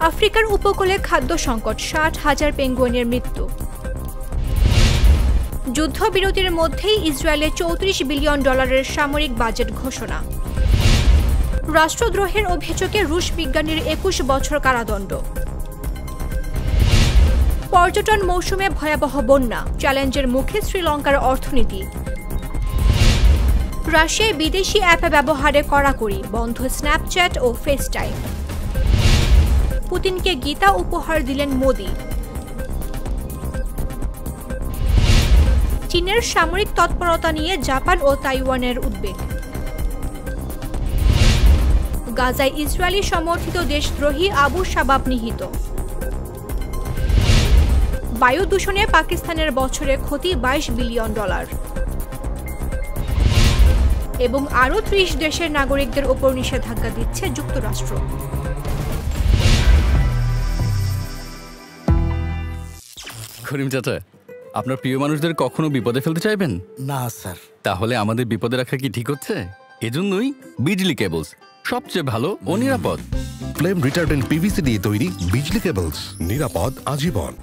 আফ্রিকার উপকূলে খাদ্য সংকট, ৬০,০০০ পেঙ্গুইনের মৃত্যু। যুদ্ধবিরতির মধ্যেই ইসরায়েলে $৩৪ বিলিয়ন সামরিক বাজেট ঘোষণা। রাষ্ট্রদ্রোহের অভিযোগে রুশ বিজ্ঞানীর ২১ বছর কারাদণ্ড। পর্যটন মৌসুমে ভয়াবহ বন্যা, চ্যালেঞ্জের মুখে শ্রীলঙ্কার অর্থনীতি। রাশিয়ায় বিদেশি অ্যাপ ব্যবহারে কড়াকড়ি, বন্ধ স্ন্যাপচ্যাট ও ফেসটাইম। পুতিনকে গীতা উপহার দিলেন মোদি। চীনের সামরিক তৎপরতা নিয়ে জাপান ও তাইওয়ানের উদ্বেগ। গাজায় ইসরায়েলি সমর্থিত দেশদ্রোহী আবু শাবাব নিহত। বায়ু দূষণে পাকিস্তানের বছরে ক্ষতি $22 বিলিয়ন। এবং আরও ৩০ দেশের নাগরিকদের ওপর নিষেধাজ্ঞা দিচ্ছে যুক্তরাষ্ট্র। করিম চাচা, আপনার প্রিয় মানুষদের কখনো বিপদে ফেলতে চাইবেন না স্যার। তাহলে আমাদের বিপদে রাখা কি ঠিক হচ্ছে? এজন্যই বিজলি কেবলস সবচেয়ে ভালো ও নিরাপদ। ফ্লেম রিটার্ডেন্ট পিভিসি দিয়ে তৈরি বিজলি কেবলস, নিরাপদ আজীবন।